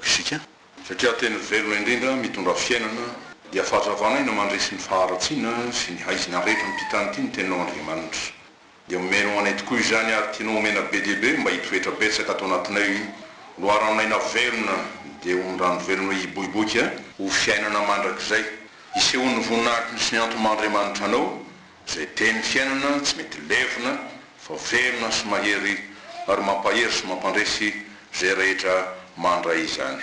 isika satria tena velona indrindra mitondra fiainana dia fahazavana ina mandresy ny faharatsiana sy ny haizina rehetra nympitany ity ny teninao Andriamanitra dia omeno anay tokoa izany ary tianao omena be dia be mba hitoetra betsaka atao anatinay loharanaina velona dia ondrano velona iboiboika ho fiainana mandrakizay isehoan'ny voninahitry sy ny antoman'Andriamanitra anao zay teny fiainana tsy mety levina fa velona sy mahery ary mampahery sy mampandresy zay rehetra mandray izany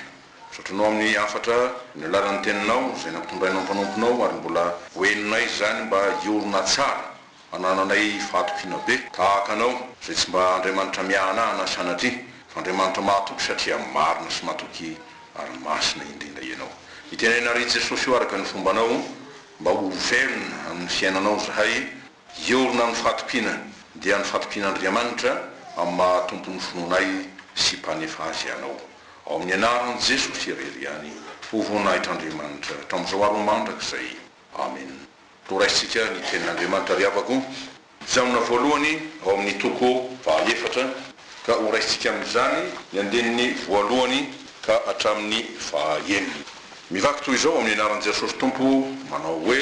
satranao amin'ny afatra ny lalan'ny teninao zay nampitondrainao mpanomponao ary mbola hoeninay zany mba iorona tsara anananay fahatokina be tahaka anao zay tsy mba Andriamanitra miahana sanatria fa Andriamanitra mahatoky satria marina sy mahatoky ary masina indrindra ianao itenena ry Jesosy io araka ny fombanao mba ho velona amin'ny fiainanao zahay iorona amin'ny fahatokina dia ny fahatokinaandriamanitra amin'ny mahatompony fononay sy mpanefa azy anao ao amin'ny anaran'i Jesosy irery ihany ho voninahitran'Andriamanitra hatramin'izao ary mandrakizay amen. Toraisitsika ny tenin'Andriamanitra ry avako zamona voalohany ao amin'ny toko fahaefatra ka horaisitsika amin'izany ny andeniny voalohany ka hatramin'ny fahaeniny mivaky toy izao amin'ny anaran'i Jesosy Tompo manao hoe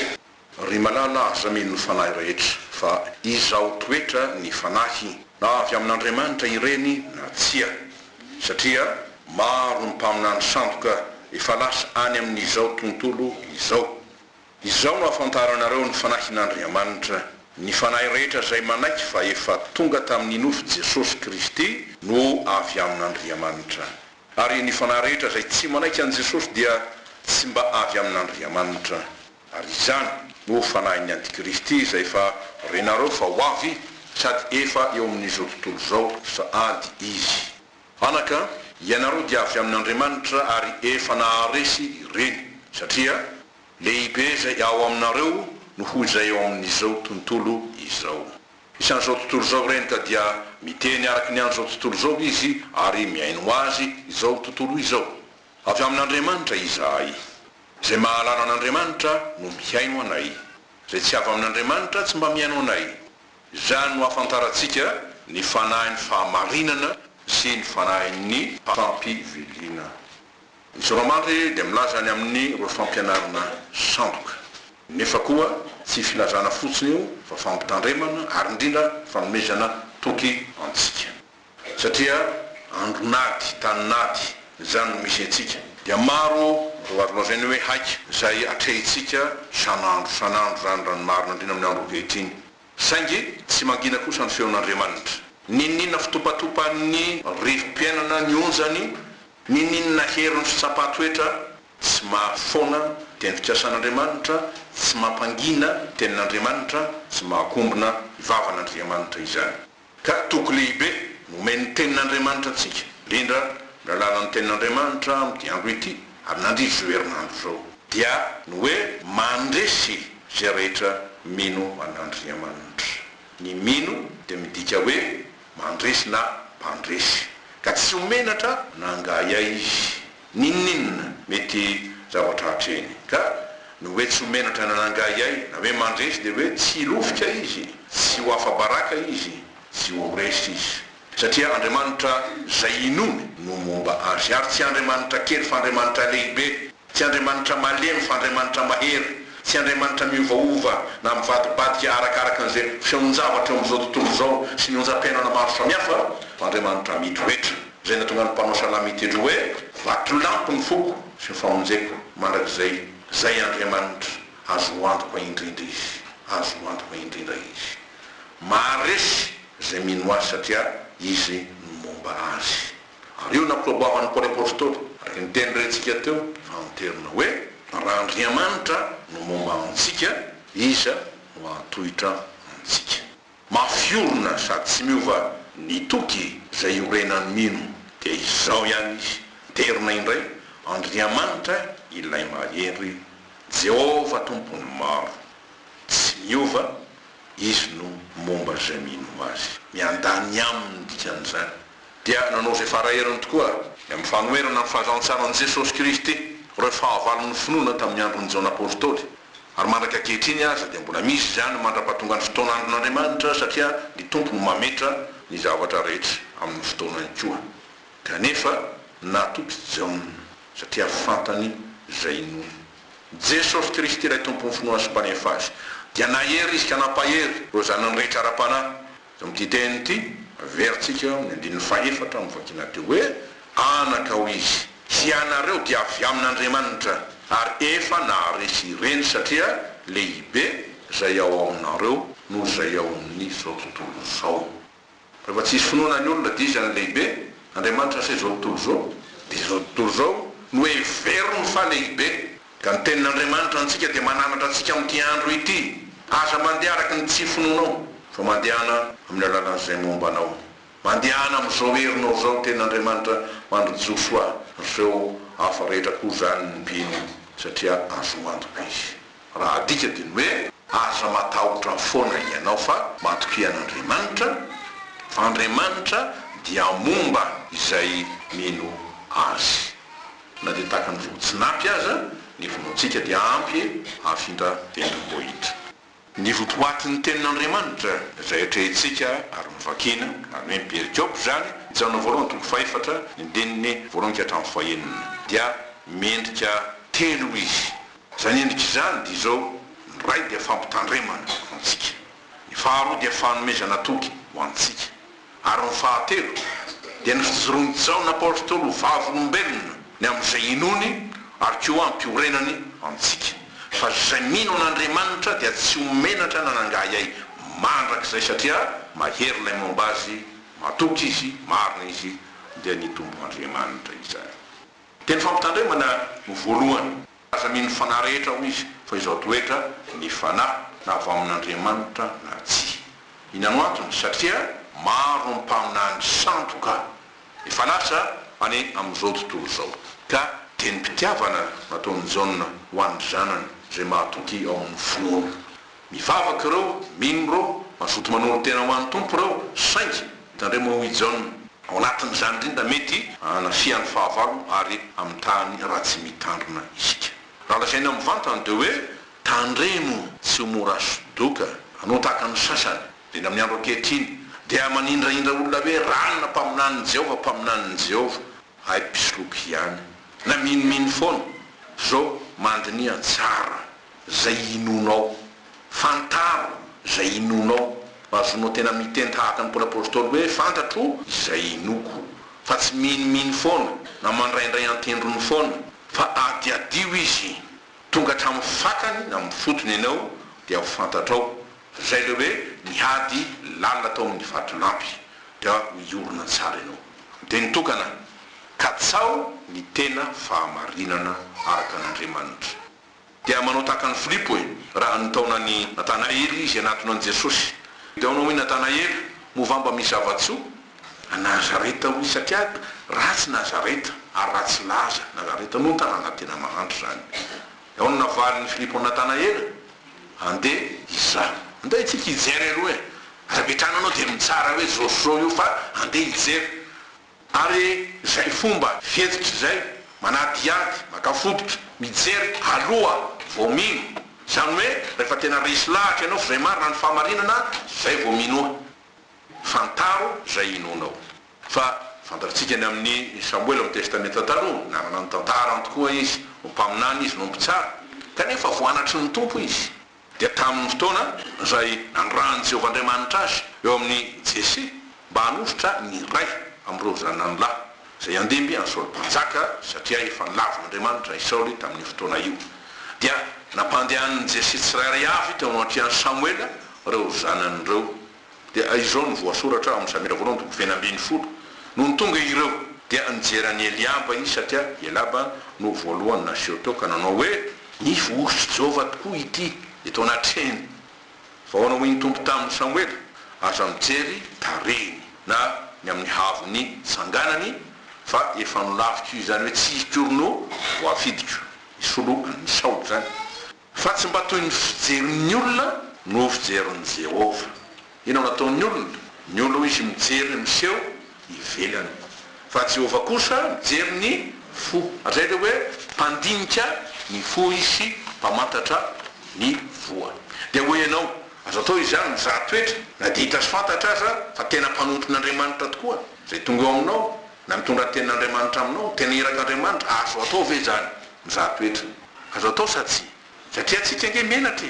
ry malala aza mino ny fanahy rehetra fa izao toetra ny fanahy na avy amin'Andriamanitra ireny na tsia satria maro ny mpaminany sandoka efa lasa any amin'izao tontolo izao no afantaranareo ny fanahin'Andriamanitra ny fanahy rehetra zay manaiky fa efa tonga tamin'ny nofo Jesosy Kristy no avy amin'Andriamanitra ary ny fanahy rehetra zay tsy manaiky an Jesosy dia tsy mba avy amin'Andriamanitra ary izany no fanahin'ny Antikristy zay fa renareo fa ho avy sady efa eo amin'izao tontolo zao sady izy anaka ianareo dia avy amin'Andriamanitra ary efa naharesy ireny satria lehibe zay ao aminareo no hoy zay eo amin'izao tontolo izao isan'izao tontolo zao reny ka dia miteny araky ny an'izao tontolo zao izy ary miaino azy izao tontolo izao avy amin'Andriamanitra izahay zay mahalala an'Andriamanitra no miaino anay zay tsy avy amin'Andriamanitra tsy mba miaino anay zany no afantarantsika ny fanahin'ny fahamarinana sy ny fanahin'ny fampivelina ny Soramandry dia milaza ny amin'ny ro fampianarana sandoka nefa koa tsy filazana fotsiny io fa fampitandremana ary indrindra fanomezana toky antsika satria andro nady tany nady zany no misy antsika dia maro ro arolazainy hoe haika zay atrehitsika sanandro zany ranomarina indrindra amin'ny andro ankehitriny saingy tsy mangina kosa ny feon'Andriamanitra ninina fitopatopan'ny rivo-piainana ny onjany ninina heriny fitsapatoetra tsy mahafona teny fikasan'Andriamanitra tsy mampangina tenin'Andriamanitra tsy mahakombona vavan'Andriamanitra izany ka toko lehibe nomeny tenin'Andriamanitra antsika indrindra lalànan'ny tenin'Andriamanitra amin'ny andro ity ary nandrizy zao herinandro zao dia ny hoe mandresy zay rehetra mino an'Andriamanitra ny mino dia midika hoe mandresy na mpandresy ka tsy homenatra nangay izy ninninna mety zavatra hatreny ka ny hoe tsy homenatra na nangay ay na hoe mandresy dia hoe tsy lofika izy tsy ho afabaraka izy tsy ho resy izy satria Andriamanitra zay inony no momba azy ary tsy Andriamanitra kely fa Andriamanitra lehibe tsy Andriamanitra malemy fa Andriamanitra mahery tsy Andriamanitra miovaova na mivadibadika arakaraka an'izay fianon-javatra eo amin'izao tontolo zao sy ny onjam-piainana maro samihafa fa Andriamanitra mitoetra zay natonga ny mpanao salamy itendro hoe vatolampy ny foko sy ny famonjeko mandrakizay zay Andriamanitra azo antoka indrindra izy azo antoka indrindra izy maharesy zay mino azy satria izy momba azy ary io nampiloboavan'ny Paoly apôstôly araky ny teny rentsika teo fa miterina hoe raha Andriamanitra no momba antsika iza no atohitra antsika mafiorona sady tsy miova ny toky zay iorenany mino dia izao ihany izy terina indray Andriamanitra ilay mahery Jehova tompony maro tsy miova izy no momba zay mino azy miandany aminy dikan'izany dia nanao zay faraheriny tokoa amin'ny fanoherana ny fahazantsaran'i Jesosy Kristy reo fahavalon'ny finoana tamin'ny andron'ny Jaona apôstôly ary mandraka ankehitriny aza dia mbola misy zany mandra-pahatonga ny fotoan'andron'Andriamanitra satria ny tompo no mametra ny zavatra rehetra amin'ny fotoanany koa kanefa natoky Jaona satria fantany zay inono Jesosy Kristy ilay tompony finoana sy mpanefa azy dia nahery izy ka nampahery ro zanany rehetra ara-panahy amity teny ity averintsika amin'ny andininy fahefatra amin'ny vakina teo hoe anaka ho izy sy anareo dia avy amin'Andriamanitra ary efa naharesy ireny satria lehibe zay ao aminareo no zay ao amin'izao tontolo zao rehefa tsisy finoana ny olona dia izy any lehibe Andriamanitra say zao tontolo zao dia zao tontolo zao no heveriny fa lehibe ka ny tenin'Andriamanitra antsika dia mananatra antsika amin'ity andro ity aza mandeha araky ny tsy finoanao fa mandehana amin'ny alalan'izay mombanao mandehana amin'izao herinao zao tenin'Andriamanitra mandrojoso zao hafa rehetra koa zany ny mpino satria azo mantoka izy raha adika dia ny hoe aza matahotra foana ianao fa matoky an'Andriamanitra fa Andriamanitra dia momba izay mino azy na dia tahaka ny votsinampy aza ny vonoantsika dia ampy afindra tendrombohitra ny votoatin'ny tenin'Andriamanitra izay atrehintsika ary mivakina ary hoe Perikopy zany hijaona voalohany toko fahefatra ny andininy voalohany ka hatramin'ny fahaenina dia mendrika telo izy zany endrika izany dia izao ny ray dia fampitandremana ho antsika ny faharoa dia fanomezana toky ho antsika ary ny fahatelo dia ny fijoronjaona apôstôly vavolombelona ny amin'izay inony ary koa ampiorenany antsika fa zay mino an'Andriamanitra dia tsy homenatra nanangay ay mandrak'izay satria mahery ilay momba azy matoky izy marina izy dia nitombo Andriamanitra izany teny fampitandremana no voalohany aza mino fanahy rehetra ho izy fa izao toetra ny fanahy na avy amin'Andriamanitra na tsy inano antony satria maro ny mpaminany santoka efa lasa any amin'izao tontolo zao ka teny mpitiavana nataony Jaona ho an'ny zanany zay mahatoky ao amin'ny finoana mivavaka ireo mino reo mazoto manolo tena ho an'ny tompo reo saingy tandremo ho i Jaona ao anatin'izany indrindra mety anafian'ny fahavalo ary amin'ny tany raha tsy mitandrina isika raha lasaina amin'ny vantany dia hoe tandremo tsy ho mora sodoka anao tahaka ny sasany dia amin'ny andro ankehitriny dia manindraindra olona hoe ranona mpaminan'ny Jehova ay pisoloky ihany na minomino foana zao mandiny antsara zay inonao fantaro zay inonao azonao tena miteny tahaka ny apôstôly hoe fantatro izay inoko fa tsy minomino foana na mandraindray antendrony foana fa adiadio izy tonga hatramin'ny fakany na amin'ny fotony ianao dia ho fantatrao zay le hoe mihady lalina tao amin'ny vatolampy dia iorona tsara ianao dia nitokana katsao ny tena fahamarinana araka an'Andriamanitra dia manao tahaka ny Filipo hoe raha nitaona ny Natanaely izy anatona an Jesosy dia anao hoe Natanaely movamba misy zava-tsoa a Nazareta hoy satria ratsy Nazareta ary ratsy laza Nazareta no tanàna tena mahandro zany ao no navalin'ny Filipo ny Natanaely andeha izaho andeha itsika hijery aloha azabetrana anao dia mitsara hoe zao io fa andeha hijery ary zay fomba fihetsikry zay manadiady makafototra mijery aloha vao mino zany hoe rehefa tena resy lahatra ianao fa zay marina ny fahamarinana zay vao minoa fantaro zay inonao fa fantatsika ny amin'ny Samuel amin'ny testamenta taloha nanana ny tantarany tokoa izy no mpaminany izy no mpitsara kanefa voanatry ny tompo izy dia tamin'ny fotoana zay nandrany Jehova Andriamanitra azy eo amin'ny Jesse mba hanositra ny ray amin'ireo zanany lahy zay andemby any Saoly mpanjaka satria efa nilavin'Andriamanitra i Saoly tamin'ny fotoana io dia nampandehan'ny Jesse tsirairay avy teo anatrehan'ny Samuela reo zanan'ireo dia izao ny voasoratra amin'ny Samuela voalohany toko 20 no ny tonga ireo dia nijerany Eliaba izy satria Eliaba no voalohany naseho teo ka nanao hoe ny voositry Jehova tokoa ity eto anatreny fa ho anao hoe ny tompo tamin'ny Samuela aza mijery tareny na ny amin'ny havony sanganany fa efa nolaviko io zany hoe tsy hikoronao ho afidiko isolo ny Saoly zany fa tsy mba toy ny fijerin'ny olona no fijerin'ny Jehova inao nataon'ny olona ny olona izy mijery miseho ivelany fa Jehova kosa mijery ny fo azay le hoe mpandinika ny fo izy mpamantatra ny voa dia hoe ianao azo atao izy zany mizaha toetra na dia hita sy fantatra aza fa tena mpanompon'Andriamanitra tokoa zay tonga ao aminao na mitondra ny tenin'Andriamanitra aminao, tena irak'Andriamanitra, azo atao ve zany mizaha-toetra? Azo atao sa tsy? Satria tsika nge menatra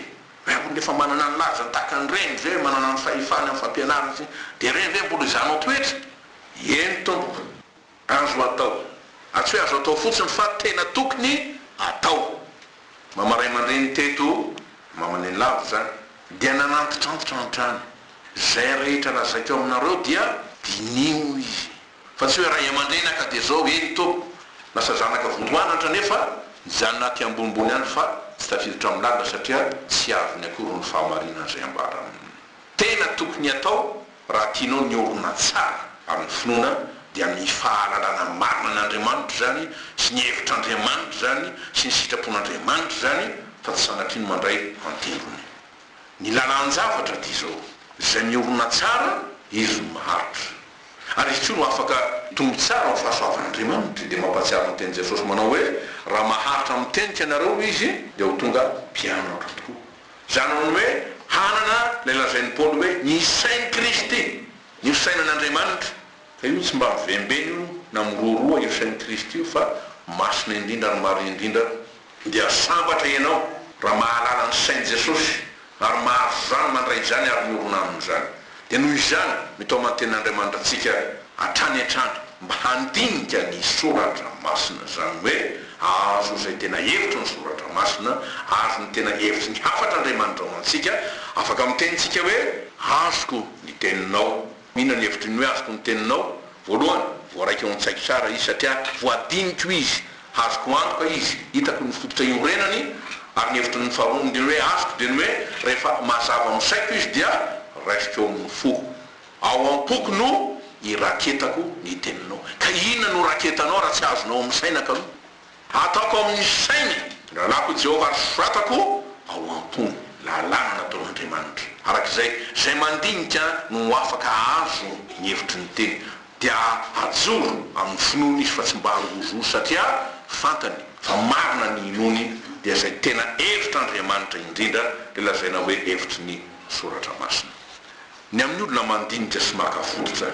nefa manana ny laza tahaka ny reny zay manana ny fahefany amin'ny fampianarana sy dia reny ve mbola izanao toetra? Eny tompo, azo atao. Tsy hoe azo atao fotsiny fa tena tokony atao. Mamaray aman-dreny teto mamaneny lavo zany dia nanantitrantitra an-trany. Zay rehetra lazaiko aminareo dia dinio izy. Fa tsy hoe ray aman-dreny ka dia zao eny tompo. Lasa zanaka votoanatra nefa zanaty ambonimbony any fa tsy tafiditra amin'ny lalina satria tsy avy ny akory ny fahamarinana zay ambara. Tena tokony atao raha tianao ny orona tsara amin'ny finoana dia ny fahalalana marina n'Andriamanitra zany sy ny hevitr'Andriamanitra zany sy ny sitrapon'Andriamanitra zany fa tsy sanatriny mandray antendrony. Ny lalan-javatra dia zao, zay miorona tsara izy maharitra. Ary izy koa no afaka tombo tsara amin'ny fahasoavan'Andriamanitra. Dia mampatsiaro ny teny Jesosy manao hoe raha maharitra mitenika ianareo izy dia ho tonga mpianatra tokoa. Zany hoe hanana ilay lazain'ny Paoly hoe ny sain'i Kristy, ny sainan'Andriamanitra. Fa io tsy mba mivembeny io na miroroa io sain'i Kristy io fa masina indrindra ary maro indrindra. Dia sambatra ianao raha mahalala ny sain'i Jesosy ary mahazo zany mandray zany ary miorona amin'izany. Dia noho izany mitao manten'Andriamanitra antsika hatrany hatrany mba handinika ny soratra masina, zany hoe azo zay tena hevitra ny soratra masina, azo ny tena hevitry ny hafatra Andriamanitra ao antsika, afaka mitenitsika hoe azoko ny teninao. Mihina ny hevitry ny hoe azoko ny teninao? Voalohany, voaraiky ao an-tsaiko tsara izy satria voadiniko izy, azoko antoka izy, hitako ny fototra iorenany, ary ny hevitry ny faharoa dia hoe azoko dia ny hoe rehefa mazava amin'ny saiko izy dia raisiko eo amin'ny foko. Ao am-poko no iraketako ny teninao. Ka inona no raketanao raha tsy azonao amin'ny saina ka? Ataoko amin'ny sainy, lalako Jehovah ary soratako ao am-pony. Lalàna nataon'Andriamanitra. Arak'izay, zay mandinika no afaka azo ny hevitry ny teny. Dia ajoro amin'ny finoana izy fa tsy mba harozozo satria fantany fa marina ny inony dia zay tena hevitr'Andriamanitra indrindra dia lazaina hoe hevitry ny soratra masina. Ny amin'ny olona mandinika sy maka fototra,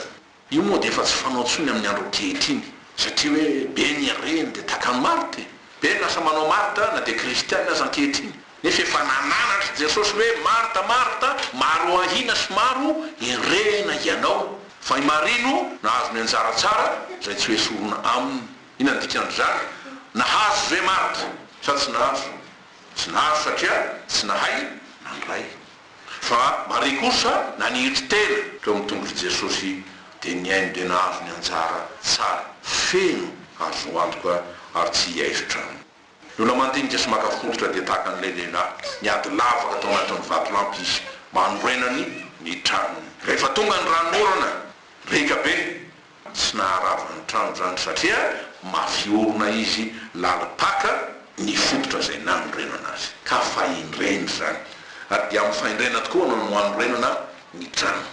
io moa dia efa tsy fanao tsony amin'ny andro ankehitriny satria hoe be ny areny dia taka ny marita, be lasa manao marita na dia kristianina aza ankehitriny. Nefa efa nananatra Jesosy hoe marita marita, maro ahina sy maro irena ianao fa marino nahazo ny anjara tsara zay tsy hoe sorona aminy. Ina ny dikan'izany? Nahazo ve marita sa tsy nahazo? Tsy nahazo satria tsy nahay nandray. Fa mari kosa nanihitry tena teo amin'ny tongotry Jesosy dia niaino dia nahazo ny anjara tsara feno azo antoka ary tsy hiaizitra. Ny olona mandinika sy maka fototra dia tahaka an'ilay lehilahy niady lavaka tao anatin'ny vatolampy izy manorenany ny tranony. Rehefa tonga ny ranorana reka be tsy naharava ny trano zany satria mafiorona izy lalipaka ny fototra zay nanorenana azy ka faindreny zany. Ary dia amin'ny faindrena tokoa no manorenana ny trano.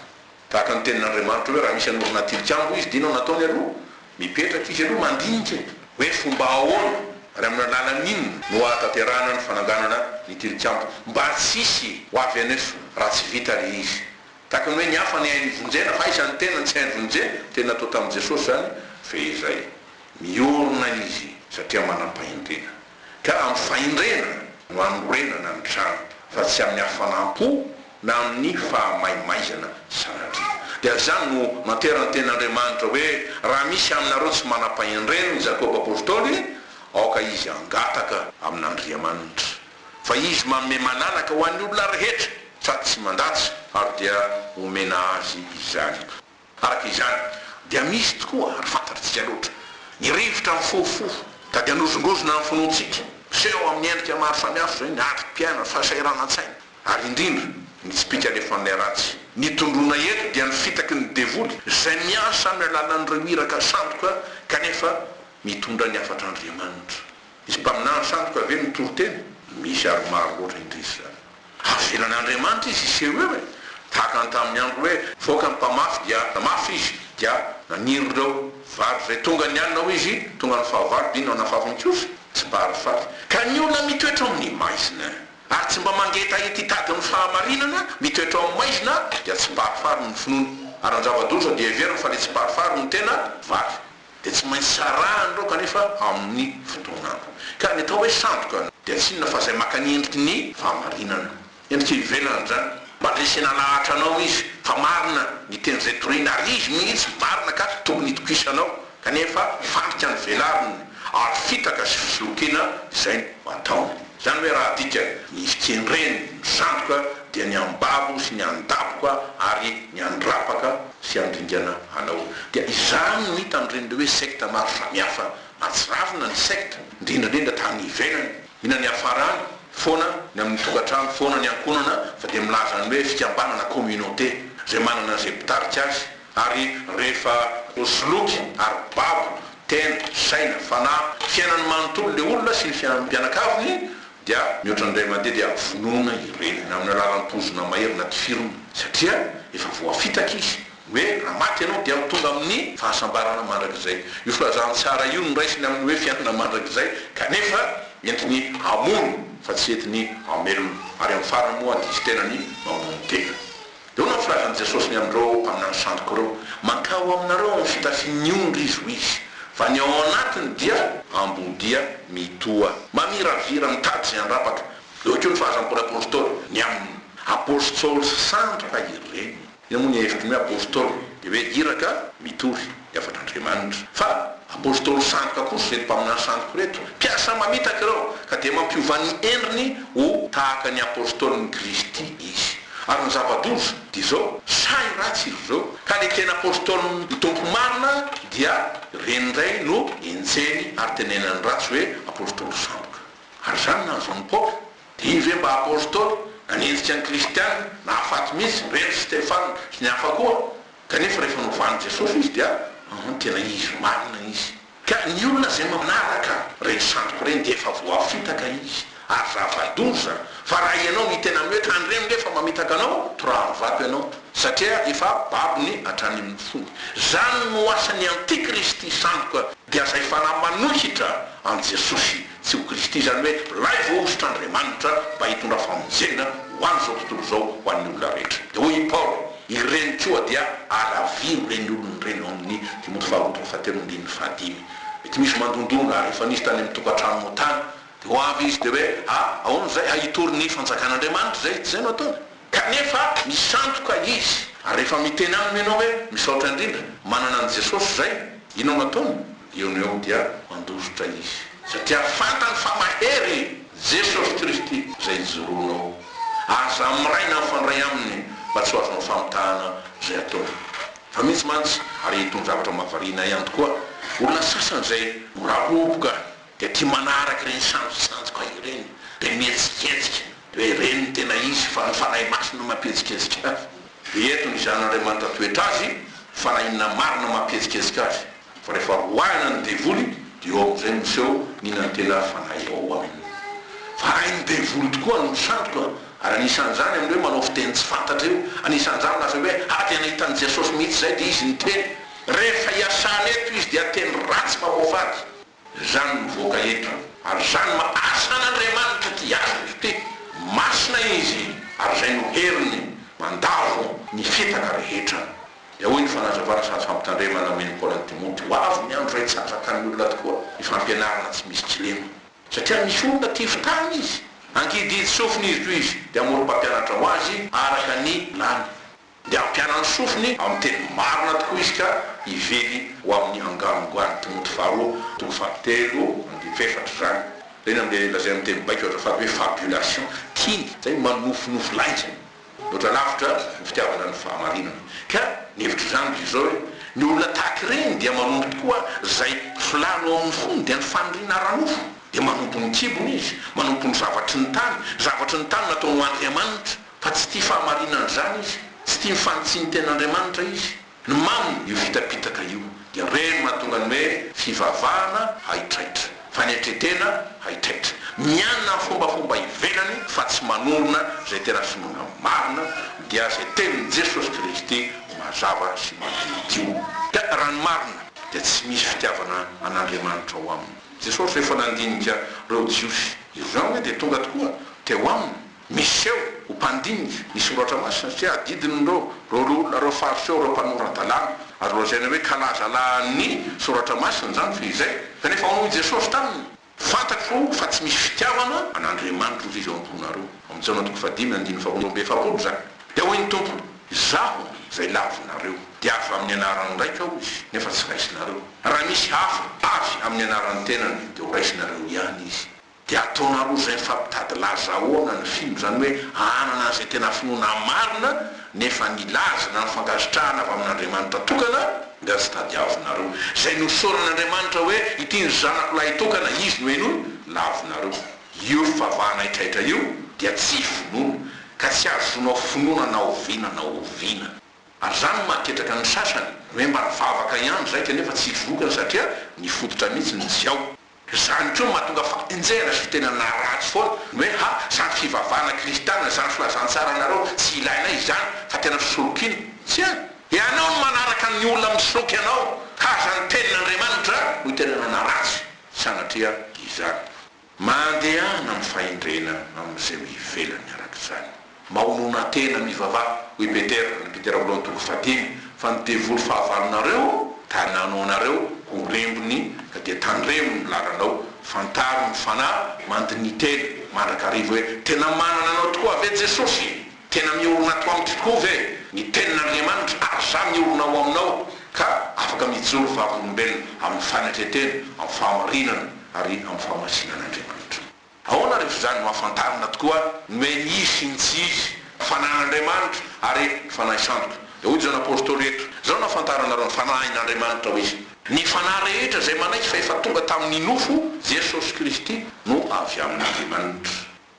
Tahaka ny tenin'Andriamanitra hoe raha misy anorona tilikambo izy dinao nataony aloha mipetraka izy aloha mandinika hoe fomba ahoana ary amin'ny alalan'inona no ahatanterahana ny fananganana ny tilikambo mba tsisy ho avy aneso raha tsy vita le izy. Tahaka ny hoe ny hafa ny hainy vonjena fa isan'ny tena tsy hainy vonjena tena atao tamin'i Jesosy zany fe izay miorona izy satria manam-paindrena. Ka amin'ny faindrena no anorenana ny trano fa tsy amin'ny hafanam-po na amin'ny fahamaimaizana sanatria. Dia zany no naterany ten'Andriamanitra hoe raha misy aminareo tsy manam-paindrena ny Jakoba apôstôly, aoka izy angataka amin'Andriamanitra. Fa izy manome malalaka ho an'ny olona rehetra sady tsy mandatsy ary dia omena azy izany. Araka izany dia misy tokoa ary fantatritsika loatra ny rivotra amin'ny fofofo tady anozongozona amin'ny finoantsika seho amin'ny endrika maro samihafa zay ny atrym-piaina fahasahiran-tsaina ary indrindra ny tsipika alefa n'ilay ratsy. Ny tondrona eto dia ny fitaky ny devoly zay miasa amin'ny alalan'ireo iraka sandoka kanefa mitondra ny afatr'Andriamanitra. Izy mpaminany sandoka ve mitoro-teny? Misy ary maro loatra indrisy zany. Avelan'Andriamanitra izy iseho eo e. Tahaka ny tamin'ny andro hoe foka ny mpamafy dia mafy izy dia naniry reo vary zay tonga ny anina ho izy tonga ny fahavalo dina nafafiny kosa tsy mba arifaty. Ka ny olona mitoetra amin'ny maizina ary tsy mba mangeta hititady ny fahamarinana mitoetra amin'ny maizina dia tsy mba arifary ny finoana. Ary ny zava-doza dia heverina fa le tsy mba arifary ny tena valy. dia tsy maintsy sarahany reo kanefa amin'ny fotoanana ka ny atao hoe sandoka dia tsinona fa zay maka ny endriky ny fahamarinana endriky ivelana zany mba lesena lahatra anao izy fa marina ny teny zay torina ary izy mihitsy marina ka tokony itokisanao kanefa fandrika ny velariny ary fitaka sy fisolokiana izay ataony zany hoe raha dika ny fikenreny ny sandoka dia ny ambabo sy ny andaboka ary ny andrapaka sy andringana anao dia izany no hita nyreny hoe secte maro samihafa atsiravina ny secte indrindrandrindra tany ivelany ina ny afarany foana ny amin'ny tokantrano foana ny ankonana fa dia milaza ny hoe fikambanana communauté zay manana zay mpitarika azy ary rehefa osoloky ary babo tena saina fanahy fiainany manontolo le olona sy ny fiainany mpianakaviny dia mihoatra n'ray mandeha dia vonoina ireny na amin'ny alalan'nympozona mahery naty firona satria efa voafitaka izy hoe raha maty ianao dia tonga amin'ny fahasambarana mandrakizay io filazany tsara io ny raisiny amin'ny hoe fiainana mandrakizay kanefa entiny amono fa tsy entiny amelona ary amin'ny farany moa dizy tena ny mamono tena dia ona filazany jesosy ny amindreo mpaminany sandoka reo mankao aminareo amin'ny fitafinyondry izy ho izy fa ny ao anatiny dia ambodia mitoa mamiravira mitady zay andrapaka eo keo ny fahazam-poly apôstôly ny amin'ny apôstôly sandoka ireny ina moa ny hevitry ny hoe apôstôly dia hoe iraka mitory afatr'andriamanitra fa apôstôly sandoka kosa zay mpaminany sandoka reto mpiasa mamitaka ireo ka dia mampiovan'ny endriny ho tahaka ny apôstôly ny kristy izy ary ny zava-doza dia zao say ratsy izy zao ka le tena apôstôly ny tompo marina dia renindray no enjeny ary tenenany ratsy hoe apôstôly sandoka ary zany nazon'ny paoly dia ive mba apôstôly nanenjika ny kristiana na afaty mihitsy reny stefana sy ny hafa koa kanefa rehefa novany jesosy izy dia tena izy marina izy ka ny olona zay manaraka reny sandoka reny dia efa voafitaka izy ary zava-doza fa raha ianao mitena amin'ny hoe tandreny lefa mamitaka anao torahany vato ianao satria efa babony hatrany amin'ny fony zany no asan'ny antikristy sandoka dia zay fanahy manohitra an jesosy tsy ho kristy zany hoe lay voaositr'andriamanitra mba hitondra famonjena ho any zao tontolo zao ho an'ny olona rehetra dia hoy paoly ireny koa dia alaviro reny olony reny amin'ny timoty faharoa fahatelondin'ny fahadimy mety misy mandondonga ary efa nisy tany amin'ny tokantrano motany dia ho avy izy dia hoe ahoana zay ahitory ny fanjakan'andriamanitra zay tsy zay no ataony kanefa misandoka izy ary rehefa miteny aminy ianao hoe misaotra indrindra manana an' jesosy zay inao no ataony eo no eo dia mandozotra izy satria fantany fa mahery jesosy kristy zay joronao aza miraina mifandray aminy mba tsy ho azonao famitahana zay ataony fa mihitsy mantsy ary hitony zavatra mahavariana ihany koa olona sasany zay morahoboka dia tia manaraky reny sandosandoka ireny dia mihetsiketsika dia hoe reny tena izy fa ny fanahy masina mampihetsiketsika azy dia eto ny zan'andriamanitra toetra azy fanahinana marina mampihetsiketsika azy fa rehefa roahina ny devoly dia eo amin'izay miseho ninany tena fanahy ao aminy fa hainy devoly tokoa ny sandoka ary anisan'izany amin'ny hoe manao fiteny tsy fantatra io anisan'izany laza hoe tena hitan'i jesosy mihitsy zay dia izy ny teny rehefa hiasana eto izy dia teny ratsy mamoafady zany mivoaka eto ary zany asan'andriamanitra ty asa izy ty masina izy ary zay no heriny mandavo ny fitaka rehetra dia hoy ny fanazavana sady fampitandremana ameny paoly ny timoty ho avy ny andro ray tsaraka ny olona tokoa ny fampianarana tsy misy kilema satria misy olona ty fitany izy ankididy sofiny izy toy izy dia amoro-mpampianatra ho azy araka ny lany dia ampianany sofiny amin'ny teny marina tokoa izy ka ively ho amin'ny angamongoany timoty faharoa toko fahatelo andifefatra zany reny amle lazay amin'ny teny baiko atrafaty hoe fabulation tiny zay manofinofo laitra oatra lavitra ny fitiavana ny fahamarinana ka ny hevitry zany izy zao hoe ny olona tahaky reny dia manompo tokoa zay filano amin'ny fony dia ny fanirina ranofo dia manompo ny kibony izy manompo ny zavatry ny tany natao ho andriamanitra fa tsy tia fahamarinana zany izy tsy tia mifanitsiny ten'andriamanitra izy ny maminy io fitapitaka io dia reny mahatonga ny hoe fivavahana haitraitra fanetretena haitraitra mianina fombafomba ivelany fa tsy manorona zay tena finoana marina dia zay tenin' jesosy kristy mazava sy madio ka raha ny marina dia tsy misy fitiavana an'andriamanitra ao aminy jesosy rehefa nandinika reo jiosy izy zany hoe dia tonga tokoa teo aminy misy eo ho mpandiniky ny soratra masina satria adidinyreo olona reo fariseo reo mpanorandalàna ary loazaina hoe kalazalahan'ny soratra masina zany fa izay kanefa hono i jesosy taminy fantatro fa tsy misy fitiavana an'andriamanitra izy eo amponareo amin'izao natoko fadimy andiny faharoambe efapolo zany dia hoy ny tompo zaho zay lavinareo dia avy amin'ny anaran'ny raika aho izy nefa tsy raisinareo raha misy hafa avy amin'ny anaran'ny tenany dia ho raisinareo ihany izy dia ataonareo zay fampitady laza ahoana ny fino zany hoe anana zay tena finoana marina nefa nilazana ny fankasitrahana avy amin'andriamanitra tokana dia tsy tadiavinareo zay nosoran'andriamanitra hoe ity ny zanako lahy tokana izy no eno lavinareo io fivavahana itraitra io dia tsy finoana ka tsy azonao finoana na oviana na oviana ary zany matetraka ny sasany hoe mba mivavaka ihany zay kanefa tsy vokany satria ny fototra mihitsy ny jiao zany ko mahatonga fatinjehana sy fitenana ratsy foana hoe zany fivavahana kristianina zany filazantsara anareo tsy ilaina izany fa tena fisorokiny tsy any ianao no manaraka ny olona misoroky anao zany tenin'andriamanitra no itenanana ratsy sanatria izany mandehana ny fahendrena amin'izay ivelany arak'izany mahonona tena mivavaha hoy petera voalohany toko fadimy fa ny devoly fahavalonareo tananao anareo ho rembony ka dia tandremo ny laranao fantaro ny fanahy mandiny teny mandrakarivo hoe tena manana anao tokoa ave jesosy tena miorona to amity tokoa ve ny tenin'andriamanitra ary za miorona ao aminao ka afaka mijoro vavolombelona amin'ny fanatretena amin'ny fahamarinana ary amin'ny fahamasinan'andriamanitra ahoana rehefa zany mahafantarina tokoa ny hoe isy ny tsy izy fanan'andriamanitra ary fanahy sandoka dia hoy zany apôstôly eto zao nafantaranareo ny fanahin'andriamanitra ho izy ny fanahy rehetra zay manaiky fa efa tonga tamin'ny nofo jesosy kristy no avy amin'andriamanitra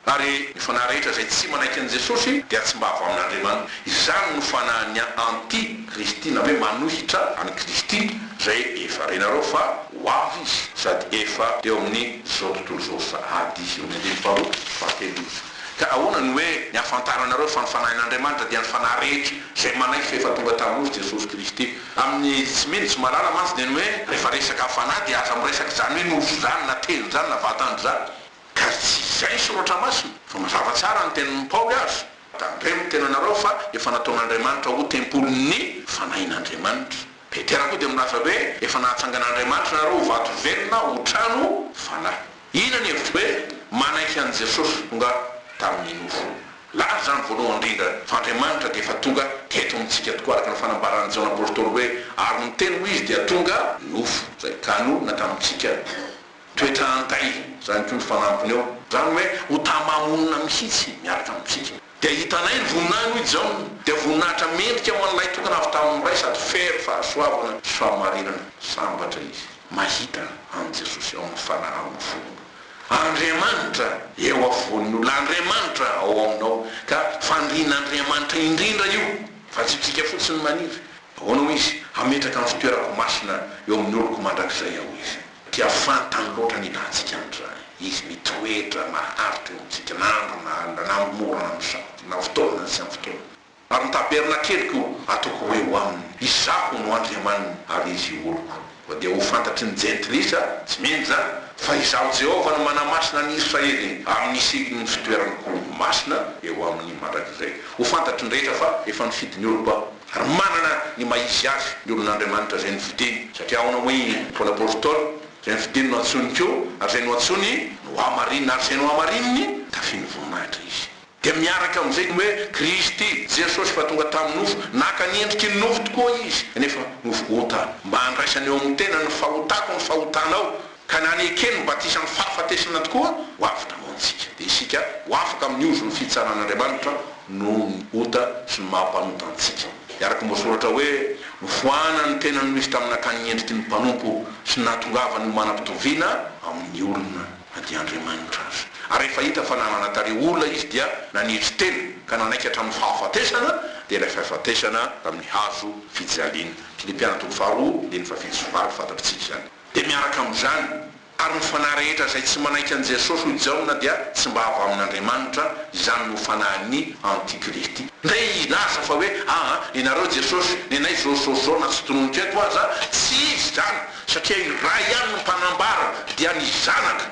ary ny fanahy rehetra zay tsy manaiky an' jesosy dia tsy mba avy amin'andriamanitra izany no fanahy anti kristy na hoe manohitra any kristy zay efa renareo fa ho avy izy sady efa eo amin'ny zao tontolo zao sahady izy eo amin'ny faharoa fahatelo izy ka ahoana ny hoe ny afantaranareo fa ny fanahin'andriamanitra dia ny fanahy rehetra zay manaiky fa efa tonga tamin'ozy jesosy kristy amin'ny tsy mino tsy malala mantsy dia ny hoe rehefa resaka fanahy dia aza miresaka zany hoe nofo zany na telo zany na vatandro zany ka tsy zay soratra masina fa mazava tsara ny tenin'ny paoly azy tandremo ny tenanareo fa efa nataon'andriamanitra ho tempolin'ny fanahin'andriamanitra petera koa dia milaza hoe efa nahatsangan'andriamanitra nareo vato velona ho trano fanahy ina ny hevitra hoe manaiky an' jesosy tonga tamin'ny nofo laza zany voalohany indrindra fa andriamanitra dia efa tonga teto amintsika tokoa araka ny fanambaran'ny jaona apôstôly hoe ary ny teny ho izy dia tonga nofo zay kanolona tamintsika toetra anday zany ko ny fanampiny eo zany hoe ho tamamonina mihitsy miaraka amintsika dia hitanay ny voninahiny hoy zao dia voninahitra mendrika man'ilay tokana avy tamin'ny ray sady fery fahasoavana sy fahamarinana sambatra izy mahita an' jesosy eo amin'ny fanahy amin'ny fomba andriamanitra eo avoan'olo andriamanitra ao aminao ka fandrian'andriamanitra indrindra io fa tsitsika fotsiny maniry ahoana ho izy ametraka amin'ny fitoerako masina eo amin'ny oloko mandrakizay ao izy dia fantany loatra ny ilantsika andray izy mitoetra maharitra eo amintsika namorana na fotoana sy amin'ny fotoana ary mitaberina keliko atoko hoe ho aminy izako no andriamaniny ary izy oloko fa dia ho fantatry ny jentilisa tsy mino zany fa izaho jehovah no manamasina ny israely amin'ny isigny fitoeranako masina eo amin'ny mandrakizay ho fantatry ny rehetra fa efa nifidy ny oloba ary manana ny mahisy azy ny olon'andriamanitra zay nividiny satria ahoana hoe paoly apôstôly zay nividiny no antsony keo ary zay no antsony no amarinina ary zay no amarininy tafiny voninahitra izy dia miaraka amin'izay ny hoe kristy jesosy fa tonga tamin'ny nofo naka niendriky ny nofo tokoa izy nefa nofo ota mba andraisany eo amin'ny tena ny fahotako ny fahotanao ka nanekeny mbatisa ny fahafatesana tokoa ho avy tamontsika dia isika ho afaka amin'ny ozo ny fitsaran'andriamanitra no ny ota sy ny mahampanotantsika iaraka mosoratra hoe mifoana ny tena no misy tamin'akany endriky ny mpanompo sy natongavany manam-pitoviana amin'ny olona dia andriamanitra azy ary efa hita fa nanana tare olona izy dia nanitry tena ka nanaiky hatramin'ny fahafatesana dia ilay fahafatesana tamin'ny hazo fijaliana filipiana toko faharoa dia ny fafitsovary fantatritsika zany dia miaraka amin'izany ary ny fanahy rehetra zay tsy manaiky an' jesosy hoy jaona dia tsy mba avy amin'andriamanitra izany no fanahin'ny antikristy ndray ilaza fa hoe inareo jesosy nenay zao na tsy tononika eto aza tsy izy zany satria iray ihany no mpanambara dia ny zanaka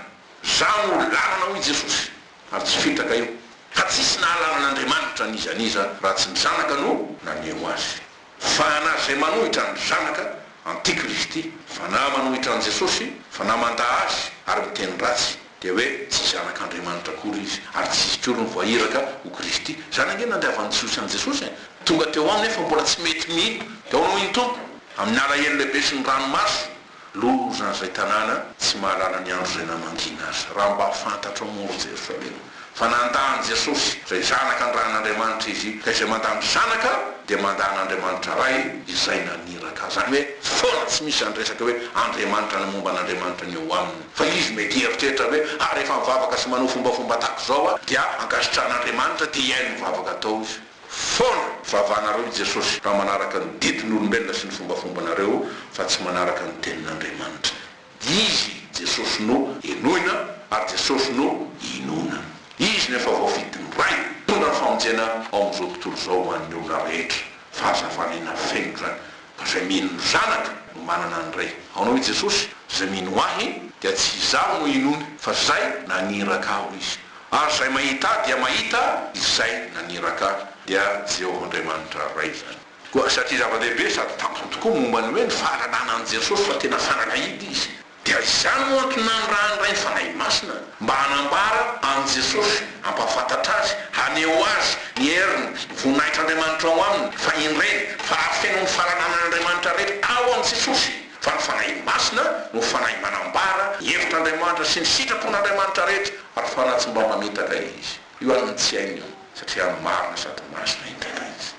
zany no lalana hoy jesosy ary tsy fitraka io fa tsisy nahalanan'Andriamanitra nizaniza raha tsy ny zanaka no naneho azy. Fa anazy zay manohitra ny zanaka antikristy, fa na manohitra an' Jesosy, fa na manda azy ary miteny ratsy dia hoe tsy zanak'Andriamanitra kory izy, ary tsisy kory ny voahiraka ho Kristy. Zanake nandiavan'ny Jesosy an' Jesosy tonga teo aminy nefa mbola tsy mety mihino. Dia ao no iny tompo amin'ny alahelo lehibe sy ny ranomaso lozana zay tanàna tsy mahalala ny andro zay namangina azy, raha mba fantatra moro Jerosalema fa nandany Jesosy zay zanaka ny ran'Andriamanitra izy, ka izay mandany zanaka dia mandan'Andriamanitra ray izay naniraka azy. Zany hoe foana tsy misy andresaka hoe Andriamanitra ny momba n'Andriamanitra ny eo aminy, fa izy mety heritreritra hoe rehefa mivavaka sy manao fombafomba tahaka zao dia ankasitran'Andriamanitra dia iay mivavaka atao izy. Foana vavanareo Jesosy raha manaraka ny ditin'olombelona sy ny fombafombanareo fa tsy manaraka ny tenin'Andriamanitra. Izy Jesosy no enoina ary Jesosy no inona. Izy nefa voafitiny ray tondra ny famonjena ao amin'izao tontolo zao ho an'ny olona rehetra. Fahazavanena feno zany fa zay mino ny zanaka no manana ny ray. Ao nahoe Jesosy zay mino ahy dia tsy izaho no inony fa zay naniraka aho izy, ary zay mahita dia mahita izay naniraka aho, dia Jehovah Andriamanitra ray zany. Koa satria zava-dehibe sady tampony tokoa momba ny hoe ny fahalalana an' Jesosy fa tena fanalahidy izy. Dia izany no antony ny rahan'iray ny fanahy masina mba hanambara an' Jesosy, hampafantatra azy, haneho azy ny heriny voninahitran'Andriamanitra ao aminy fa inreny fa afeno ny fahalalàn'Andriamanitra rehetra ao an' Jesosy. Fa ny fanahy masina no fanahy manambara hevitr'Andriamanitra sy ny sitrapon'Andriamanitra rehetra, ary fanahy tsy mba mametaka izy. Io any tsy hainy satria marina sady masina indrindra izy.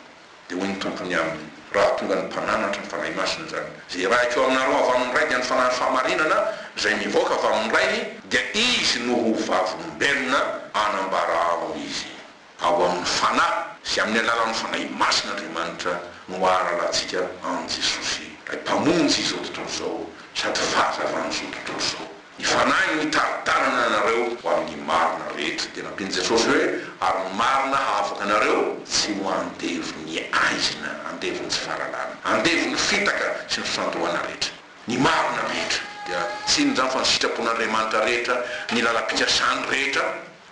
Dia hoy ny tompony aminy raha tonga ny mpananatra ny fanahy masina zany, zay raha eko aminareo avy amin'ny ray dia ny fanahy fahamarinana zay mivoaka avy amin'ny ray dia izy no ho vavolombelona anambara ao izy ao amin'ny fanahy sy amin'ny alalan'ny fanahy masina Andriamanitra no ahalalantsika an' Jesosy ray mpamonjy izao tontolo zao sady fahazavan'izao tontolo zao. Ny fanahy no hitaritarana anareo ho amin'ny marina rehetra. Dia nampiany Jesosy hoe ary ny marina afaka anareo tsy ho andevony aizina, andevony tsy fahalalana, andevony fitaka sy ny fisandohana rehetra. Ny marina rehetra dia tsy inona zany fa ny sitrapon'Andriamanitra rehetra, ny lalam-pikasany rehetra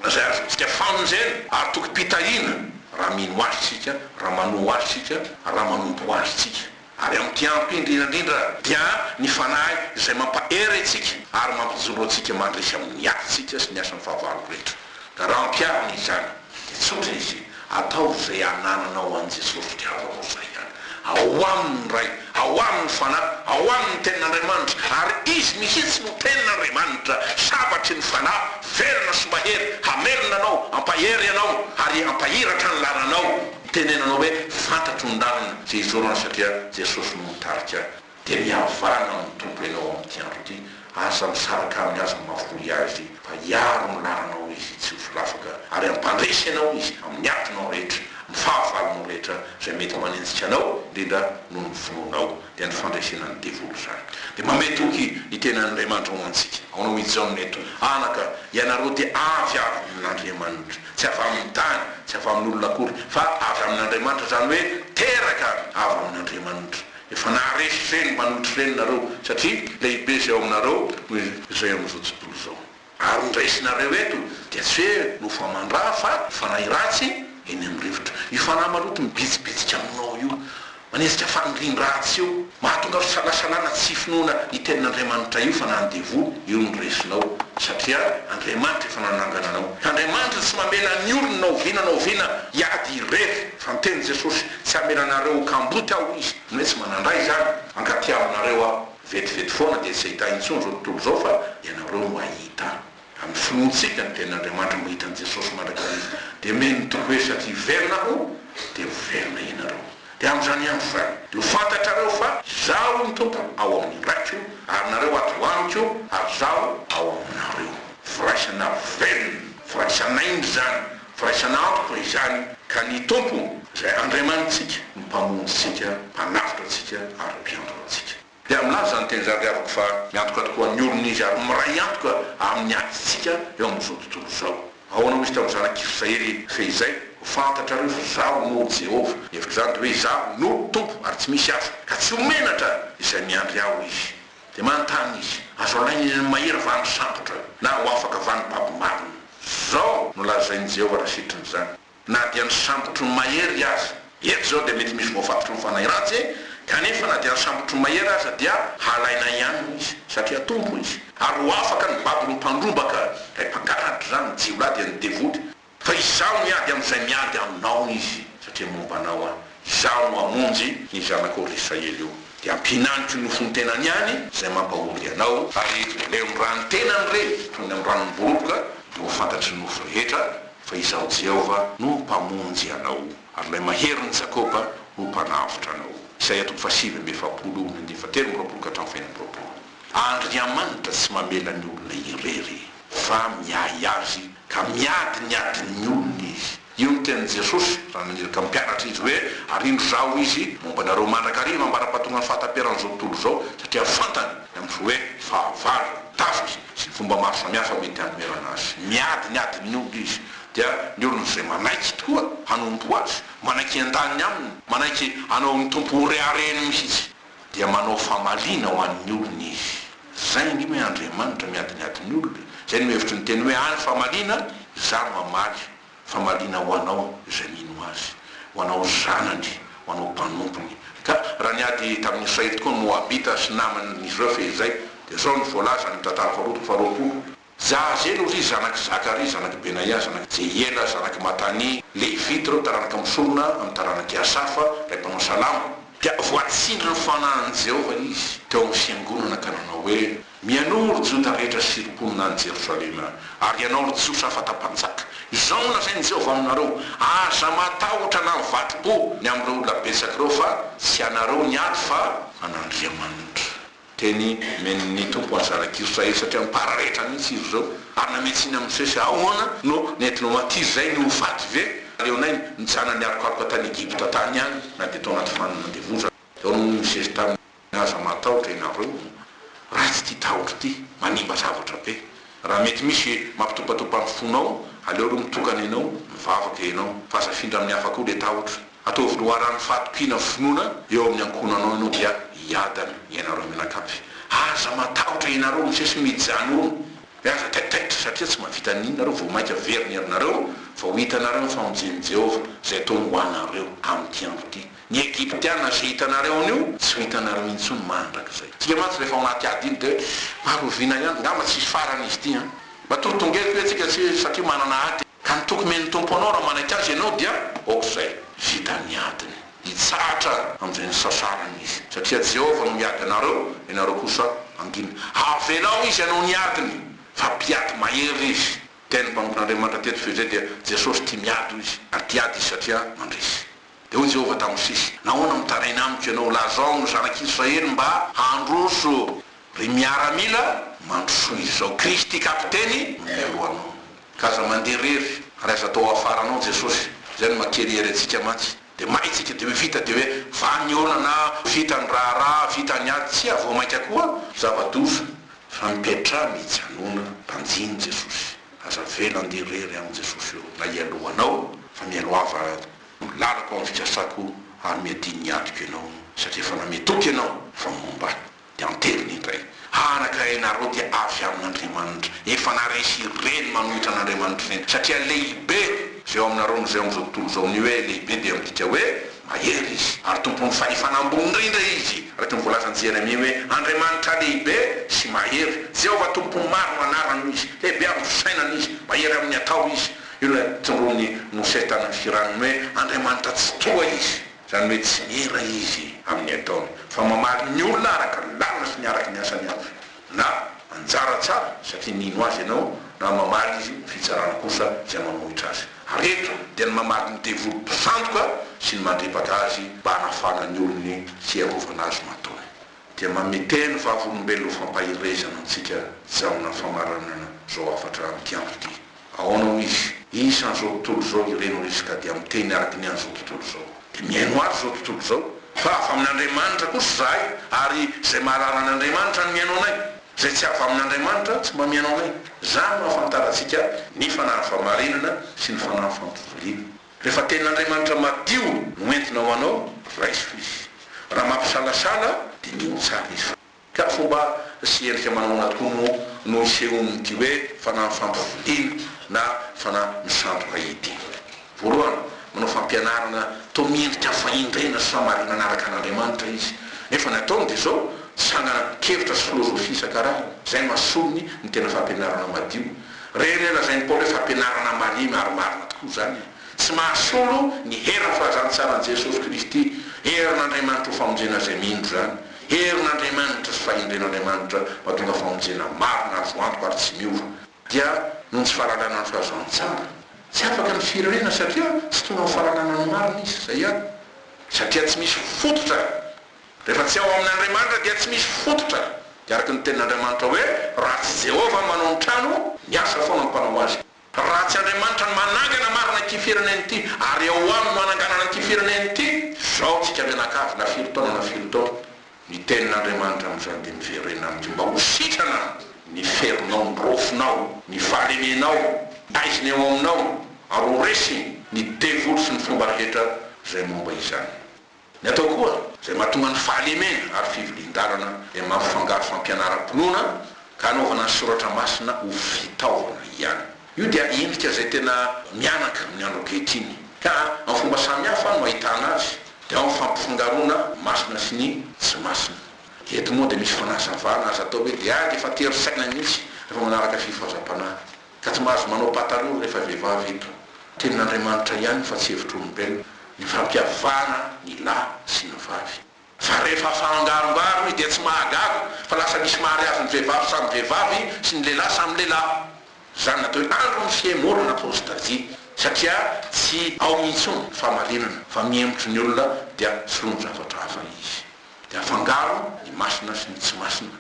zay azontsika famonjena ary toky pitahina raha mino azy tsika, raha manoho azy tsika, raha manompo azy tsika. Ary amin'ity andro indrindrandrindra dia ny fanahy izay mampahery antsika ary mampijoro antsika mandresy amin'ny atsika sy ny asan'ny fahavalo rehetra. Ka raha ampiarina izany dia tsotra izy atao zay anananao an' Jesosy diavao zay ihany. Ao aminy ray, ao aminy fanahy, ao aminy tenin'Andriamanitra, ary izy mihitsy no tenin'Andriamanitra sabatry ny fanahy verina sy mahery hamelona anao, ampahery anao ary ampahiratra ny lalanao. Tenenanao hoe fantatro ny lalana zay izorana satria Jesosy no mitarika. Dia mihavana amin'ny tompo ianao amin'ity andro ity, aza misaraka amin'ny aza mahafoy azy fa hiaro ny lalanao izy tsy ho solafaka ary ampandresy anao izy amin'ny atinao rehetra, ny fahavalonao rehetra zay mety manenjika anao indrindra no ny vononao dia ny fandresena ny devolo zany. Dia mametoky ny tenan'Andriamanitra ho antsika. Ao nahoe Jaona eto anaka ianareo dia avy amin'Andriamanitra, tsy avy amin'ny tany, tsy avy amin'ny olona akory fa avy amin'Andriamanitra, zany hoe teraka avy amin'Andriamanitra. Efa naharesy reny manohitry reny nareo satria lehibe zay ao aminareo izay amin'izao tontolo zao. Ary ndraisinareo eto dia tsy hoe no famandraha fa fanahy ratsy eny amin'ny rivotra. Io fanahy maloto mibitsibitsika aminao io, manezika fanindrin-dratsy io, mahatonga fisalasalana tsy finoana ny tenin'Andriamanitra io fa na ny devoly io no resinao satria Andriamanitra efa nanangana anao. Andriamanitra tsy mamela ny olona naoviana hiady irevy fa miteny Jesosy tsy hamelanareo kamboty aho izy. Ny hoe tsy manandray zany ankatiavanareo aho vetivety foana dia tsy ahita intsony zao tontolo zao fa ianareo no ahita. Amin'ny finoantsika ny tenin'Andriamanitra mahita an' Jesosy mandrakarizy dia meny toko hoe satria verina aho dia verina ianareo. Dia amin'izany ihany zany dia ho fantatrareo fa zaho ny tompo ao amin'ny raiko ary nareo ato amiko ary zaho ao aminareo. Firaisana velona, firaisana indry zany, firaisana antoko izany ka ny tompo zay Andriamanitsika ny mpamonjitsika, mpanafitra antsika ary mpiandro antsika. Dia aminazy zany teny zany avako fa miantoka tokoa ny olona izy ary miray antoka amin'ny atitsika eo amin'izao tontolo zao. Ahoana izy tamin'ny zanak'Israely fehizay fantatrareo fa zaho no Jehovah. Hevitra zany hoe zaho no tompo ary tsy misy hafa ka tsy homenatra izay miandry aho izy. Dia manontany izy azo alainy mahery vano sambotra na ho afaka vano baby marina. Zao no lazay lazainy Jehovah raha sitriny zany na dia ny sambotry ny mahery aza eto zao dia mety misy voafatotry ny fanahy ratsy kanefa na dia ny sambotry ny mahery aza dia halaina ihany izy satria tompo izy ary ho afaka ny baby ny mpandrombaka ray mpakaratra zany ny jiolay dia ny devoty fa izaho miady amin'izay miady aminao izy satria mombanao a izaho no amonjy ny zanak'olo Israely io dia ampinanitry ny nofony tenany ihany izay mampahory anao ary le rano tenany re tonga amin'ny ranony boroboka dia ho fantatry ny nofo rehetra fa izaho Jehovah no mpamonjy anao ary ilay mahery ny Jakoba no mpanavotra anao. Isaia 7:7-8 Andriamanitra tsy mamela ny olona irery fa miahy azy ka miady ny olona izy. Io ny tenin'i Jesosy raha naniraka mpianatra izy hoe arindro zao izy mombanareo mandrakariva ambara-pahatonga ny fahataperan'izao tontolo zao satria fantany amin'izao hoe fahavalo tafika sy ny fomba maro samihafa mety hanomera azy. Miady ny olona izy dia ny olona izay manaiky tokoa hanompo azy manaiky an-daniny aminy manaiky hanao ny tompo rehareny mihitsy dia manao famalina ho an'ny olona izy. Zay ny hoe Andriamanitra miady ny olona zay no hevitry ny teny hoe any famalina za mamaly famalina ho anao izay mino azy ho anao zanany ho anao mpanompony ka raha niady tamin'ny Israely tokoa ny Moabita sy naman'izy ireo fehizay dia zao ny voalaza ny tantara faharoapolo Zahazelo ry zanaky Zakary zanaky Benaia zanaky Jehiela zanaky Matani Levita reo taranaky Misorona amin'ny taranaky Asafa ray mpanao salamo dia voatsindry ny fanahany Jehovah izy teo amin'ny fiangonana ka nanao hoe mianoro Joda rehetra siriponina any Jerosalema ary ianao ry Jiosy afata-panjaka izao no lazainy Jehovah aminareo aza matahotra na mivatim-po ny amin'ireo olona betsaka reo fa tsy anareo niady fa an'Andriamanitra. Teny men'ny tompo any zanak'Israely satria mipararehetra mihitsy izy zao ary nametsiny amin'ny sesy ahoana no nentinao matiry zay no faty ve leonay nijana ny arokaroka tany Egypta tany any na dia tao anaty fanandevoza eo no misesy tamin'ny aza matahotra ianareo raha tsy ty tahotra ty manimba zavatra be raha mety misy mampitopatopa amin'ny fonao aleo ro mitokana ianao mivavaka ianao fa azafindra amin'ny hafa koa le tahotra ataovy loharany fatokina finoana eo amin'ny ankonanao ianao dia iadana ianareo menakapy aza matahotra ianareo misesy mijany olo aza taitaitra satria tsy mahavita ninareo vao mainka veriny aminareo fa ho hitanareo famonjeny Jehovah zay tao ho anareo amin'ny andro ty ny Egyptiana zay hitanareo an'io tsy ho hitanareo intsony mandrak'izay tsika mantsy rehefa ao anaty ady iny dia marovina ihany ngamba tsisy farany izy ty matorotongely hoe tsika tsy satria manana ady ka nitoky men'ny tompo anao raha manaiky azy ianao dia okzay vita ny adiny hitsatra amin'izay ny sasarany izy satria Jehovah no miady anareo ianareo kosa angina havelao izy ianao ny adiny fa mpiady mahery izy teny mpanompin'Andriamanitra teto fezay dia Jesosy tia miady izy ary tiady izy satria mandresy dia hoy Jehovah tamin'ny sisy nahoana mitaraina amiko ianao lazao no zanak'Israely mba handroso ry miaramila mandroso izy zao Kristy kapiteny mialohanao kaza manderery ary aza atao afaranao Jesosy zay no makerihery atsika mantsy dia maitsika dia hoe vita dia hoe vany olana na vita ny raharaha vita ny ady tsy avao mainka koa zava-doza fa mipetra mijanona mpanjiny Jesosy aza vela anderery amin'ny Jesosy eo na ialohanao fa mialoava lalako amin'ny fikasako ary miadiny adiko ianao satria efa nametoky ianao fa momba dia anteliny indray anaka ianareo dia avy amin'Andriamanitra efa naresy ireny manohitra an'Andriamanitra ireny satria lehibe zay ao aminareo zay amin'izao tontolo zao ny hoe lehibe dia midika hoe mahery izy ary tompony fahefanambony indrindra izy araka ny voalazan'i Jeremia hoe Andriamanitra lehibe sy mahery Jehovah tompony maro manarany izy lehibe amin'ny fisainany izy mahery amin'ny atao izy io la tsondrony Mose tany amin'ny firanony hoe Andriamanitra tsy toa izy zany hoe tsy mera izy amin'ny ataony fa mamaly ny olona araka lalina sy niaraka ny asany avy na anjara tsara satria nino azy ianao na mamaly izy fitsarana kosa zay manohitra azy areto dia ny mamaly ny devoly mpisandoka sy ny mandrepaka azy mba hanafana ny olony sy arovana azy mataony dia mameteny vavolombelona fampahirezana antsika zaona famaranana zao afatra am'tiandro ty aonao izy isan'izao tontolo zao ireno risika dia miteny araky ny an'izao tontolo zao dia miaino azy zao tontolo zao fa afa amin'Andriamanitra kosa zahay ary zay mahalala an'Andriamanitra ny miaino anay zay tsy afa amin'Andriamanitra tsy mba miaino anay zany mahafantaratsika ny fanahy famarinana sy ny fanahy fampivoriana rehefa tenin'Andriamanitra madio no entina ho anao raiso izy raha mampisalasala dia mino tsara izy ka fomba sy endrika manona tokoa no isehon'ity hoe fanahy fampifodiana na fanahy misandoka ity. Voalohany manao fampianarana to miendrika fahindrena sy famarina anaraka an'Andriamanitra izy. Nefa ny ataony dia zao sangana kevitra sy filozofia isan-karazany. Zay masolony ny tena fampianarana madio. Reny lazainy Paoly hoe fampianarana malemy ary marina tokoa zany. Tsy mahasolo ny hera fahazantsaran'i Jesosy Kristy, herin'Andriamanitra ho famonjena zay mindro zany. Herin'Andriamanitra sy fahindren'Andriamanitra mahatonga famonjena marina ary voantoka ary tsy miova. Dia noho tsy fahalalana ny fahazantsaran. Tsy afaka ny firenena satria tsy tonga ny fahalalana ny marina izy zay ihany. Satria tsy misy fototra. Rehefa tsy ao amin'Andriamanitra dia tsy misy fototra. Dia araka ny tenin'Andriamanitra hoe raha tsy Jehovah manao ny trano, miasa foana ny mpanao azy. Raha tsy Andriamanitra ny manangana marina ity firenena ity ary eo aminy mananganana ity firenena ity, zao tsika menakavy na firy taona na firy taona. Ny tenin'Andriamanitra amin'izany dia miverena amity mba ho sitrana ny ferinao, ny rofinao, ny fahalemenao, aiziny eo aminao, ary ho resy ny devoly sy ny fomba rehetra zay momba izany. Ny atao koa zay mahatonga ny fahalemena ary fivilin-dalana dia mampifangaro fampianaram-pinoana ka anaovana ny soratra masina ho fitaovana ihany. Io dia endrika zay tena mianaka amin'ny andro ankehitriny. Ka amin'ny fomba samihafa no ahitana azy. Dia ao fampifangaroana masina sy ny tsy masina. Eto moa dia misy fanazavana azy atao hoe dia efa tery saina mihitsy rehefa manaraka fifahazam-panahy. Ka tsy mahazo manao pataloha rehefa vehivavy eto. Tenin'Andriamanitra ihany fa tsy hevitr-olombelona. Ny fampiavana ny lahy sy ny vavy. Fa rehefa fangarongaro izy dia tsy mahagago fa lasa misy mariazy ny vehivavy samy vehivavy sy ny lehilahy samy lehilahy. Zany natao hoe andro ny fiemorana apostasia satria tsy ao mihitsy famarinana fa miemotry ny olona dia solomy zavatra hafa izy. Dia afangaro ny masina sy ny tsy masina.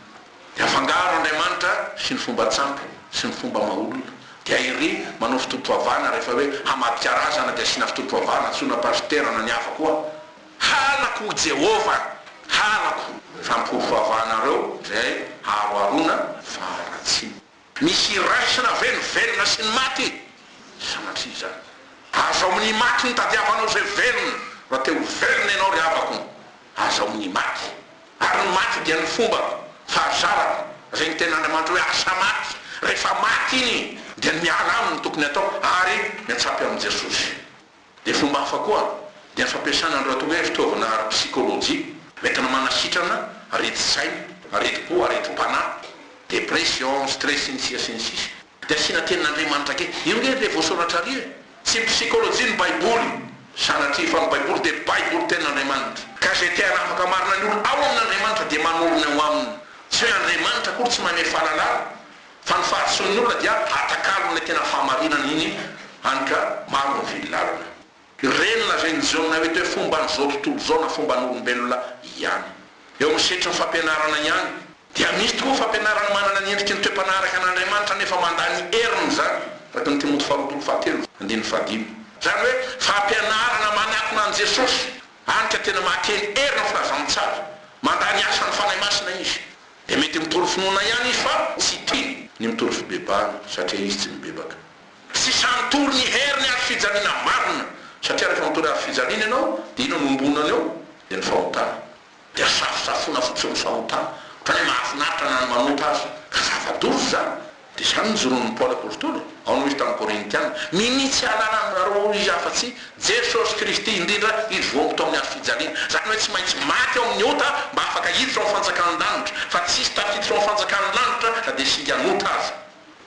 Dia afangaro Andriamanitra sy ny fomba tsampy sy ny fomba maolona. Dia iry manao fitotoavana rehefa hoe hamadikarazana dia asina fitotoavana tsona pasterana ny hafa koa. Halako Jehovah, halako fampiotoavanareo zay haroarona faharatsiny. Misy raisina velona sy ny maty sanatria zany. Aza amin'ny maty ny tadiavanao zay velona raha teo velona ianao ry havako. Aza amin'ny maty. Ary ny maty dia ny fomba fahazarana zay ny tenin'Andriamanitra hoe asa maty. Rehefa maty iny dia miala aminy tokony atao ary miatsapy amin'i Jesosy. Dia fomba hafa koa dia ny fampiasana an'ireo atao hoe fitaovana psikolojia metina manasitrana areti-tsaina, areti-po, areti-panahy, depression, stress sy ny sisa. Dia asiana tenin'Andriamanitra ke. Io nge le voasoratra ry e. Tsy psikolojia ny baiboly. Sanatria fa ny baiboly dia baiboly tenin'Andriamanitra. Ka zay tia afaka marina ny olo ao amin'Andriamanitra dia manorona eo aminy. Tsy hoe Andriamanitra koa tsy manome fahalalana. Fa ny fahasoan'ny olona dia atakalo ny tena fahamarinana iny anka maro ny vililalana. Ireny lazainy zao na hoe fomba n'izao tontolo zao na fomba n'olombelona ihany. Eo amin'ny setry ny fampianarana ihany. Dia misy tokoa fampianarana manana ny endriky ny toe-panaraka an'Andriamanitra nefa mandany heriny zany. Araka ny Timoty 4:7. Zany hoe fampianarana manakona an' Jesosy. Anka tena mahakely herina filazantsara. Mandany asa ny fanahy masina izy. Dia mety mitory finoana ihany izy fa tsy tiany ny mitory fibebahana satria izy tsy mibebaka. Tsy santory ny heriny ary fijaliana marina satria rehefa mitory ary fijaliana ianao dia ino nombonana eo dia ny fahotana. Dia safosafona fotsiny fahotana. Ohatrany mahafinaritra na ny manota azy ka zava-dozo zany. Dia zany nijoron'ny Paoly apôstôly ao no izy tamin'ny Korintiana. Minitsy alalana izy afa-tsy Jesosy Kristy indrindra izy voamboto amin'ny azo fijaliana. Zany hoe tsy maintsy maty ao amin'ny ota mba afaka hiditra ao amin'ny fanjakan'ny lanitra. Fa tsisy tafiditra ao amin'ny fanjakan'ny lanitra dia singa nota azy.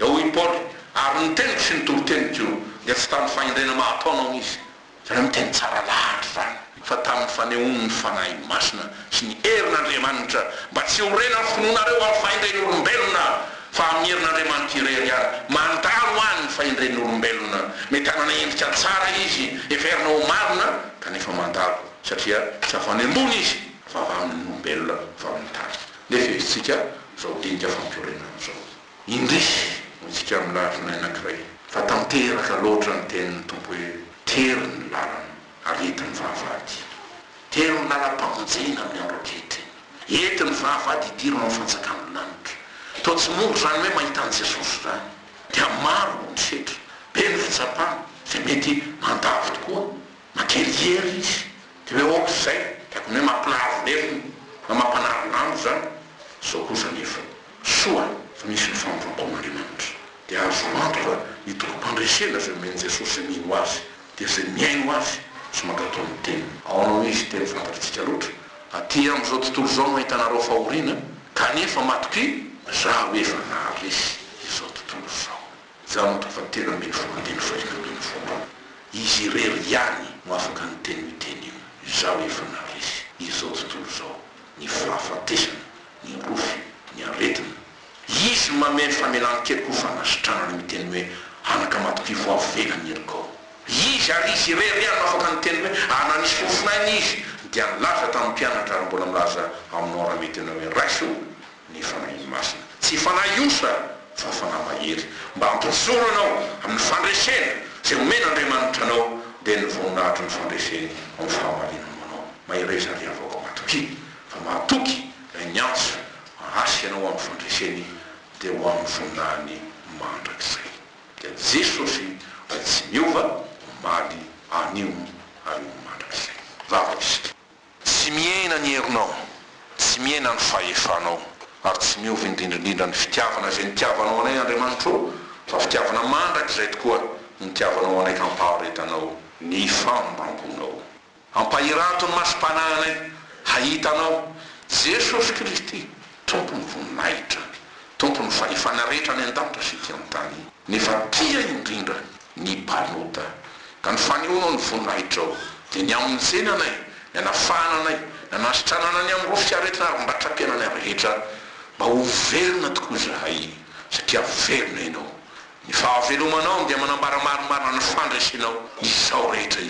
Eo i Paoly ary ny teniko sy ny toro-teniko io dia tsy tamin'ny fahindrena mahataonao izy. Zany miteny tsara lahatra zany. Fa tamin'ny fanehoany ny fanahy masina sy ny herin'Andriamanitra mba tsy horena ny finoanareo amin'ny fahindren'olombelona fa amin'ny herin'Andriamanitra irery ihany. Mandalo any ny fahindren'olombelona. Mety hanana endrika tsara izy everinao marina kanefa mandalo satria tsy avy any ambony izy fa avy amin'ny olombelona fa amin'ny tany. Nefa izitsika zao dinika fampiorena zao. Indrisy itsika amin'ny lafina anankiray fa tanteraka loatra ny tenin'ny tompo hoe tery ny lalana ary ety ny vahavady. Tery ny lalam-pamonjena amin'ny andro ankehitriny. Ety ny vahavady hidirana amin'ny fanjakan'ny lanitra. Toa tsy moro zany hoe mahita an'i Jesosy zany. Dia maro ny setra. Be ny fitsapana zay mety mandavo tokoa. Makely hery izy. Dia hoe ohatr'izay. Tiako hoe mampilavo lefiny na mampanaro lambo zany. Zao kosa nefa andriamanitra fa hitoko-pandresena zay meny jesosy mino azy dia zay miaino azy sy mangatao ny teny ao anao izy teny fantatritsika loatra aty am'izao tontolo zao no ahitanareo fahoriana kanefa matoky zaho efa naharesy izao tontolo zao zaho no fa tena ambiny folo andiny faina ambiny folo izy irery ihany no afaka ny teny miteny io zaho efa naharesy izao tontolo zao ny fahafatesana ny rofy ny aretina izy mameno famelany kely koa fanasitranana miteny hoe anaka matoky voavelany erikao izy ary izy irery ihany no afaka ny teny hoe ananisy fofinainy izy dia nilaza tamin'ny mpianatra ary mbola milaza aminao raha mety anao hoe raiso ny fanahy masina tsy fanahy osa fa fanahy mahery mba ampizoro anao amin'ny fandresena zay omena andriamanitra anao dia ny voninahitry ny fandreseny amin'ny fahamarinana anao mahireza ry avao matoky fa mahatoky lay ny antso asy ianao amin'ny fandreseny dia ho amin'ny voninahiny mandrakizay dia jesosy tsy miova maly anio ary mandrakizay vavatsika tsy miena ny herinao tsy miena ny fahefanao ary tsy miova indrindrandrindra ny fitiavana zay nitiavanao anay andriamanitra fa fitiavana mandrakizay tokoa nitiavanao anay ka ampaharetanao ny fambambonao ampahirato ny masom-panahinay hahitanao jesosy kristy tompony voninahitra tompony fahefana rehetra ny an-danitra sy ty amin'ny tany nefa tia indrindra ny mpanota ka ny faneonao ny voninahitra ao dia ny amonjeny anay ny anafahana anay ny anasitranana ny amin'ny rofy aretina ary mbatrapiananay rehetra mba ho velona tokoa zahay satria velona ianao ny fahavelomanao dia manambara marimarina ny fandresenao izao rehetra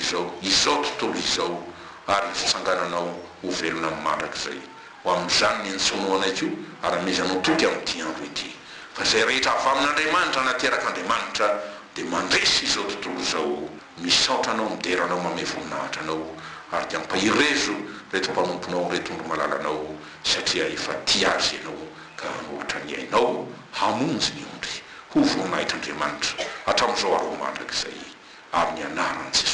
izao tontolo izao ary fitsangananao ho velona amin'ny mandrakizay ho amin'izany ny antsonao anay io ary amezanao toky amin'ity andro ity fa zay rehetra avy amin'andriamanitra nateraka andriamanitra dia mandresy izao tontolo izao misaotra anao mideranao mame voninahitra anao ary dia ampahirezo reto mpanomponao retondro malalanao satria efa ty azy ianao ka ohatra ny ainao hamonjy ny ondry ho voninahitra andriamanitra hatramin'izao arao mandrakizay amin'ny anaran'i Jesosy.